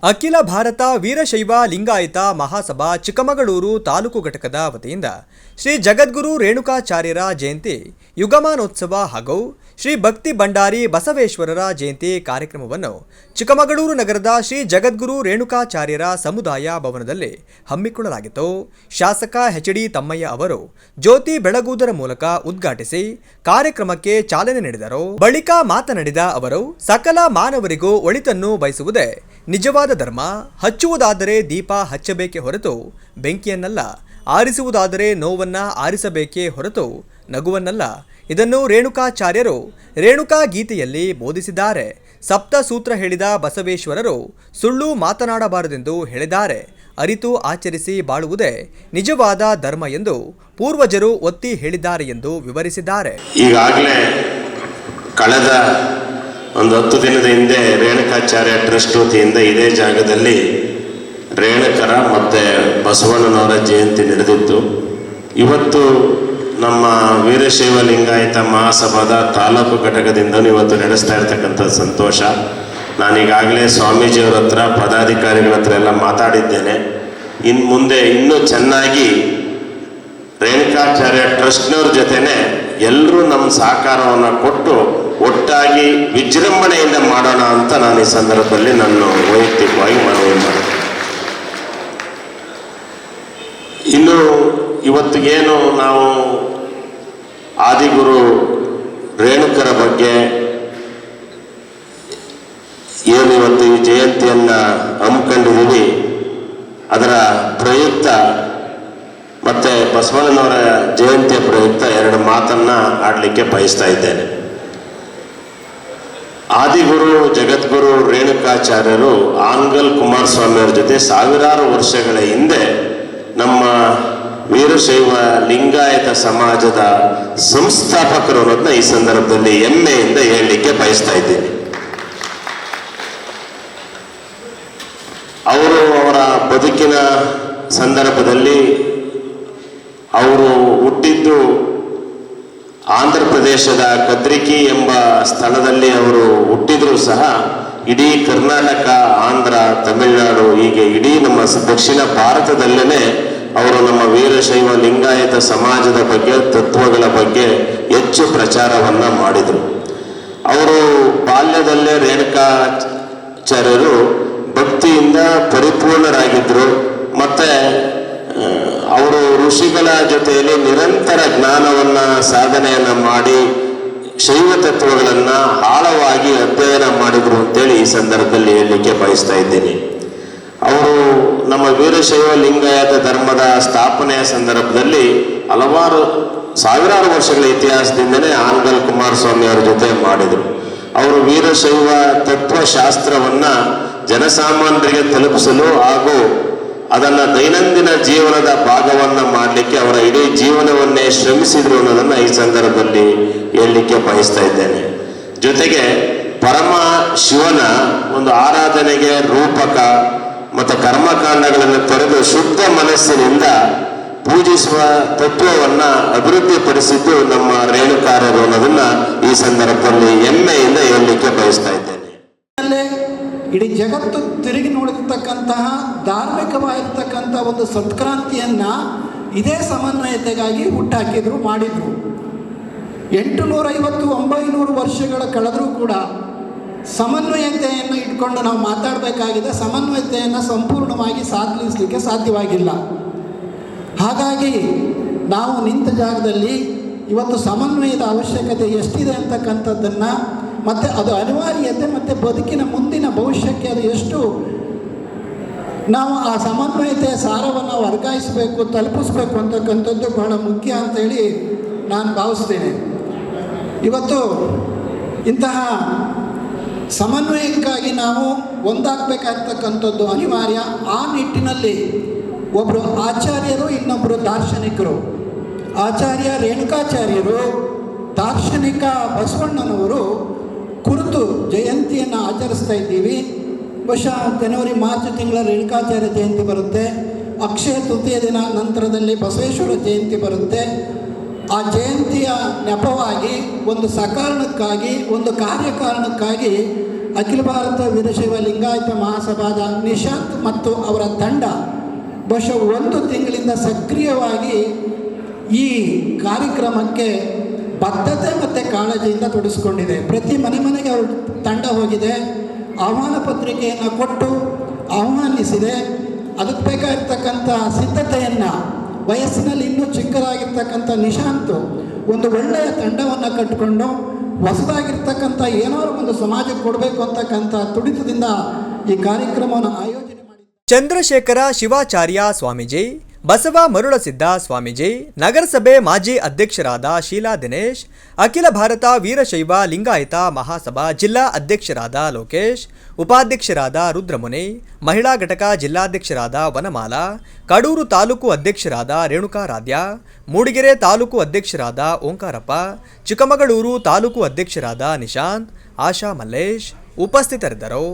ಅಖಿಲ ಭಾರತ ವೀರಶೈವ ಲಿಂಗಾಯತ ಮಹಾಸಭಾ ಚಿಕ್ಕಮಗಳೂರು ತಾಲೂಕು ಘಟಕದ ವತಿಯಿಂದ ಶ್ರೀ ಜಗದ್ಗುರು ರೇಣುಕಾಚಾರ್ಯರ ಜಯಂತಿ ಯುಗಮಾನೋತ್ಸವ ಹಾಗೂ ಶ್ರೀ ಭಕ್ತಿ ಭಂಡಾರಿ ಬಸವೇಶ್ವರರ ಜಯಂತಿ ಕಾರ್ಯಕ್ರಮವನ್ನು ಚಿಕ್ಕಮಗಳೂರು ನಗರದ ಶ್ರೀ ಜಗದ್ಗುರು ರೇಣುಕಾಚಾರ್ಯರ ಸಮುದಾಯ ಭವನದಲ್ಲಿ ಹಮ್ಮಿಕೊಳ್ಳಲಾಗಿತ್ತು. ಶಾಸಕ ಎಚ್.ಡಿ. ತಮ್ಮಯ್ಯ ಅವರು ಜ್ಯೋತಿ ಬೆಳಗುವುದರ ಮೂಲಕ ಉದ್ಘಾಟಿಸಿ ಕಾರ್ಯಕ್ರಮಕ್ಕೆ ಚಾಲನೆ ನೀಡಿದರು. ಬಳಿಕ ಮಾತನಾಡಿದ ಅವರು, ಸಕಲ ಮಾನವರಿಗೂ ಒಳಿತನ್ನು ಬಯಸುವುದೇ ನಿಜವಾದ ಧರ್ಮ. ಹಚ್ಚುವುದಾದರೆ ದೀಪ ಹಚ್ಚಬೇಕೇ ಹೊರತು ಬೆಂಕಿಯನ್ನಲ್ಲ, ಆರಿಸುವುದಾದರೆ ನೋವನ್ನ ಆರಿಸಬೇಕೇ ಹೊರತು ನಗುವನ್ನಲ್ಲ. ಇದನ್ನು ರೇಣುಕಾಚಾರ್ಯರು ರೇಣುಕಾ ಗೀತೆಯಲ್ಲಿ ಬೋಧಿಸಿದ್ದಾರೆ. ಸಪ್ತ ಸೂತ್ರ ಹೇಳಿದ ಬಸವೇಶ್ವರರು ಸುಳ್ಳು ಮಾತನಾಡಬಾರದೆಂದು ಹೇಳಿದ್ದಾರೆ. ಅರಿತು ಆಚರಿಸಿ ಬಾಳುವುದೇ ನಿಜವಾದ ಧರ್ಮ ಎಂದು ಪೂರ್ವಜರು ಒತ್ತಿ ಹೇಳಿದ್ದಾರೆ ಎಂದು ವಿವರಿಸಿದ್ದಾರೆ. ಈಗಾಗಲೇ ಕಳೆದ ಒಂದು 10 ದಿನದ ಹಿಂದೆ ರೇಣುಕಾಚಾರ್ಯ ಟ್ರಸ್ಟ್ ವತಿಯಿಂದ ಇದೇ ಜಾಗದಲ್ಲಿ ರೇಣುಕರ ಮತ್ತು ಬಸವಣ್ಣನವರ ಜಯಂತಿ ನಡೆದಿತ್ತು. ಇವತ್ತು ನಮ್ಮ ವೀರಶೈವ ಲಿಂಗಾಯತ ಮಹಾಸಭಾದ ತಾಲೂಕು ಘಟಕದಿಂದ ಇವತ್ತು ನಡೆಸ್ತಾ ಇರ್ತಕ್ಕಂಥ ಸಂತೋಷ. ನಾನೀಗಾಗಲೇ ಸ್ವಾಮೀಜಿಯವರ ಹತ್ರ, ಪದಾಧಿಕಾರಿಗಳ ಹತ್ರ ಎಲ್ಲ ಮಾತಾಡಿದ್ದೇನೆ. ಇನ್ನು ಮುಂದೆ ಇನ್ನೂ ಚೆನ್ನಾಗಿ ರೇಣುಕಾಚಾರ್ಯ ಟ್ರಸ್ಟ್ನವ್ರ ಜೊತೆನೆ ಎಲ್ಲರೂ ನಮ್ಮ ಸಹಕಾರವನ್ನು ಕೊಟ್ಟು ಒಟ್ಟಾಗಿ ವಿಜೃಂಭಣೆಯಿಂದ ಮಾಡೋಣ ಅಂತ ನಾನು ಈ ಸಂದರ್ಭದಲ್ಲಿ ನಾನು ವೈಯಕ್ತಿಕವಾಗಿ ಮನವಿ ಮಾಡ್ತೀನಿ. ಇನ್ನು ಇವತ್ತಿಗೇನು ನಾವು ಆದಿಗುರು ರೇಣುಕರ ಬಗ್ಗೆ ಏನು ಇವತ್ತು ಈ ಜಯಂತಿಯನ್ನು ಹಮ್ಮಿಕೊಂಡಿದ್ದೀವಿ, ಅದರ ಪ್ರಯುಕ್ತ ಮತ್ತು ಬಸವಣ್ಣನವರ ಜಯಂತಿಯ ಪ್ರಯುಕ್ತ 2 ಮಾತನ್ನು ಆಡಲಿಕ್ಕೆ ಬಯಸ್ತಾ ಇದ್ದೇನೆ. ಆದಿಗುರು ಜಗದ್ಗುರು ರೇಣುಕಾಚಾರ್ಯರು ಆನಗಲ್ ಕುಮಾರಸ್ವಾಮಿಯವರ ಜೊತೆ ಸಾವಿರಾರು ವರ್ಷಗಳ ಹಿಂದೆ ನಮ್ಮ ವೀರಶೈವ ಲಿಂಗಾಯತ ಸಮಾಜದ ಸಂಸ್ಥಾಪಕರು ಅನ್ನೋದನ್ನ ಈ ಸಂದರ್ಭದಲ್ಲಿ ಹೆಮ್ಮೆಯಿಂದ ಹೇಳಲಿಕ್ಕೆ ಬಯಸ್ತಾ ಇದ್ದೀನಿ. ಅವರು ಅವರ ಬದುಕಿನ ಸಂದರ್ಭದಲ್ಲಿ ಅವರು ಹುಟ್ಟಿದ್ದು ಆಂಧ್ರ ಪ್ರದೇಶದ ಕದ್ರಿಕಿ ಎಂಬ ಸ್ಥಳದಲ್ಲಿ ಅವರು ಹುಟ್ಟಿದರೂ ಸಹ ಇಡೀ ಕರ್ನಾಟಕ, ಆಂಧ್ರ, ತಮಿಳುನಾಡು, ಹೀಗೆ ಇಡೀ ನಮ್ಮ ದಕ್ಷಿಣ ಭಾರತದಲ್ಲೇ ಅವರು ನಮ್ಮ ವೀರಶೈವ ಲಿಂಗಾಯತ ಸಮಾಜದ ಬಗ್ಗೆ, ತತ್ವಗಳ ಬಗ್ಗೆ ಹೆಚ್ಚು ಪ್ರಚಾರವನ್ನು ಮಾಡಿದರು. ಅವರು ಬಾಲ್ಯದಲ್ಲೇ ರೇಣುಕಾಚಾರ್ಯರು ಭಕ್ತಿಯಿಂದ ಪರಿಪೂರ್ಣರಾಗಿದ್ದರು. ಮತ್ತು ಅವರು ಋಷಿಗಳ ಜೊತೆಯಲ್ಲಿ ನಿರಂತರ ಜ್ಞಾನವನ್ನು ಸಾಧನೆಯನ್ನು ಮಾಡಿ ಶೈವ ತತ್ವಗಳನ್ನು ಆಳವಾಗಿ ಅಧ್ಯಯನ ಮಾಡಿದರು ಅಂತೇಳಿ ಈ ಸಂದರ್ಭದಲ್ಲಿ ಹೇಳಲಿಕ್ಕೆ ಬಯಸ್ತಾ ಇದ್ದೀನಿ. ಅವರು ನಮ್ಮ ವೀರಶೈವ ಲಿಂಗಾಯತ ಧರ್ಮದ ಸ್ಥಾಪನೆಯ ಸಂದರ್ಭದಲ್ಲಿ ಸಾವಿರಾರು ವರ್ಷಗಳ ಇತಿಹಾಸದಿಂದಲೇ ಆನಗಲ್ ಕುಮಾರಸ್ವಾಮಿ ಅವರ ಜೊತೆ ಮಾಡಿದರು. ಅವರು ವೀರಶೈವ ತತ್ವಶಾಸ್ತ್ರವನ್ನು ಜನಸಾಮಾನ್ಯರಿಗೆ ತಲುಪಿಸಲು ಹಾಗೂ ಅದನ್ನು ದೈನಂದಿನ ಜೀವನದ ಭಾಗವನ್ನು ಮಾಡಲಿಕ್ಕೆ ಅವರ ಇಡೀ ಜೀವನವನ್ನೇ ಶ್ರಮಿಸಿದರು ಅನ್ನೋದನ್ನು ಈ ಸಂದರ್ಭದಲ್ಲಿ ಹೇಳಲಿಕ್ಕೆ ಬಯಸ್ತಾ ಇದ್ದೇನೆ. ಜೊತೆಗೆ ಪರಮ ಶಿವನ ಒಂದು ಆರಾಧನೆಗೆ ರೂಪಕ ಮತ್ತು ಕರ್ಮಕಾಂಡಗಳನ್ನು ತೊರೆದು ಶುದ್ಧ ಮನಸ್ಸಿನಿಂದ ಪೂಜಿಸುವ ತತ್ವವನ್ನು ಅಭಿವೃದ್ಧಿಪಡಿಸಿದ್ದು ನಮ್ಮ ರೇಣುಕಾರ್ಯರು ಅನ್ನೋದನ್ನು ಈ ಸಂದರ್ಭದಲ್ಲಿ ಹೆಮ್ಮೆಯಿಂದ ಹೇಳಲಿಕ್ಕೆ ಬಯಸ್ತಾ ಇದ್ದೇನೆ. ಇಡೀ ಜಗತ್ತು ತಿರುಗಿ ನೋಡಿರ್ತಕ್ಕಂತಹ ಧಾರ್ಮಿಕವಾಗಿರ್ತಕ್ಕಂಥ ಒಂದು ಸತ್ಕ್ರಾಂತಿಯನ್ನು ಇದೇ ಸಮನ್ವಯತೆಗಾಗಿ ಹುಟ್ಟಾಕಿದ್ರು, ಮಾಡಿದರು. 850-900 ವರ್ಷಗಳ ಕಳೆದರೂ ಕೂಡ ಸಮನ್ವಯತೆಯನ್ನು ಇಟ್ಕೊಂಡು ನಾವು ಮಾತಾಡಬೇಕಾಗಿದೆ. ಸಮನ್ವಯತೆಯನ್ನು ಸಂಪೂರ್ಣವಾಗಿ ಸಾಧಿಸಲಿಕ್ಕೆ ಸಾಧ್ಯವಾಗಿಲ್ಲ. ಹಾಗಾಗಿ ನಾವು ನಿಂತ ಜಾಗದಲ್ಲಿ ಇವತ್ತು ಸಮನ್ವಯದ ಅವಶ್ಯಕತೆ ಎಷ್ಟಿದೆ ಅಂತಕ್ಕಂಥದ್ದನ್ನು, ಮತ್ತು ಅದು ಅನಿವಾರ್ಯತೆ, ಮತ್ತು ಬದುಕಿನ ಮುಂದಿನ ಭವಿಷ್ಯಕ್ಕೆ ಅದು ಎಷ್ಟು ನಾವು ಆ ಸಮನ್ವಯತೆಯ ಸಾರವನ್ನು ವರ್ಗಾಯಿಸಬೇಕು, ತಲುಪಿಸ್ಬೇಕು ಅಂತಕ್ಕಂಥದ್ದು ಬಹಳ ಮುಖ್ಯ ಅಂತೇಳಿ ನಾನು ಭಾವಿಸ್ತೇನೆ. ಇವತ್ತು ಇಂತಹ ಸಮನ್ವಯಕ್ಕಾಗಿ ನಾವು ಒಂದಾಗಬೇಕಾಗ್ತಕ್ಕಂಥದ್ದು ಅನಿವಾರ್ಯ. ಆ ನಿಟ್ಟಿನಲ್ಲಿ ಒಬ್ಬರು ಆಚಾರ್ಯರು, ಇನ್ನೊಬ್ಬರು ದಾರ್ಶನಿಕರು. ಆಚಾರ್ಯ ರೇಣುಕಾಚಾರ್ಯರು, ದಾರ್ಶನಿಕ ಬಸವಣ್ಣನವರು ಕುರಿತು ಜಯಂತಿಯನ್ನು ಆಚರಿಸ್ತಾ ಇದ್ದೀವಿ. ಬಹುಶಃ ಮಾರ್ಚ್ ತಿಂಗಳ ರೇಣುಕಾಚಾರ್ಯ ಜಯಂತಿ ಬರುತ್ತೆ. ಅಕ್ಷಯ ತೃತೀಯ ದಿನ ನಂತರದಲ್ಲಿ ಬಸವೇಶ್ವರ ಜಯಂತಿ ಬರುತ್ತೆ. ಆ ಜಯಂತಿಯ ನೆಪವಾಗಿ ಒಂದು ಸಕಾರಣಕ್ಕಾಗಿ, ಒಂದು ಕಾರ್ಯಕಾರಣಕ್ಕಾಗಿ ಅಖಿಲ ಭಾರತ ವೀರಶೈವ ಲಿಂಗಾಯತ ಮಹಾಸಭಾದ ನಿಶಾಂತ್ ಮತ್ತು ಅವರ ತಂಡ ಬಹುಶಃ 1 ತಿಂಗಳಿಂದ ಸಕ್ರಿಯವಾಗಿ ಈ ಕಾರ್ಯಕ್ರಮಕ್ಕೆ ಬದ್ಧತೆ ಮತ್ತು ಕಾಳಜಿಯಿಂದ ತೊಡಗಿಸ್ಕೊಂಡಿದೆ. ಪ್ರತಿ ಮನೆಗೆ ಅವರು ತಂಡ ಹೋಗಿದೆ, ಆಹ್ವಾನ ಪತ್ರಿಕೆಯನ್ನು ಕೊಟ್ಟು ಆಹ್ವಾನಿಸಿದೆ. ಅದಕ್ಕೆ ಬೇಕಾಗಿರ್ತಕ್ಕಂಥ ಸಿದ್ಧತೆಯನ್ನು ವಯಸ್ಸಿನಲ್ಲಿ ಇನ್ನೂ ಚಿಕ್ಕದಾಗಿರ್ತಕ್ಕಂಥ ನಿಶಾಂತ್ ಒಂದು ಒಳ್ಳೆಯ ತಂಡವನ್ನು ಕಟ್ಟಿಕೊಂಡು ಹೊಸದಾಗಿರ್ತಕ್ಕಂಥ ಏನಾದ್ರು ಒಂದು ಸಮಾಜಕ್ಕೆ ಕೊಡಬೇಕು ಅಂತಕ್ಕಂಥ ತುಡಿತದಿಂದ ಈ ಕಾರ್ಯಕ್ರಮವನ್ನು ಆಯೋಜನೆ ಮಾಡಿ. ಚಂದ್ರಶೇಖರ ಶಿವಾಚಾರ್ಯ ಸ್ವಾಮೀಜಿ, ಬಸವ ಮರುಳಸಿದ್ದ ಸ್ವಾಮೀಜಿ, ನಗರಸಭೆ ಮಾಜಿ ಅಧ್ಯಕ್ಷರಾದ ಶೀಲಾ ದಿನೇಶ್, ಅಖಿಲ ಭಾರತ ವೀರಶೈವ ಲಿಂಗಾಯತ ಮಹಾಸಭಾ ಜಿಲ್ಲಾ ಅಧ್ಯಕ್ಷರಾದ ಲೋಕೇಶ್, ಉಪಾಧ್ಯಕ್ಷರಾದ ರುದ್ರಮುನಿ, ಮಹಿಳಾ ಘಟಕ ಜಿಲ್ಲಾಧ್ಯಕ್ಷರಾದ ವನಮಾಲಾ, ಕಡೂರು ತಾಲೂಕು ಅಧ್ಯಕ್ಷರಾದ ರೇಣುಕಾರಾಧ್ಯ, ಮೂಡಿಗೆರೆ ತಾಲೂಕು ಅಧ್ಯಕ್ಷರಾದ ಓಂಕಾರಪ್ಪ, ಚಿಕ್ಕಮಗಳೂರು ತಾಲೂಕು ಅಧ್ಯಕ್ಷರಾದ ನಿಶಾಂತ್, ಆಶಾ ಮಲ್ಲೇಶ್ ಉಪಸ್ಥಿತರಿದ್ದರು.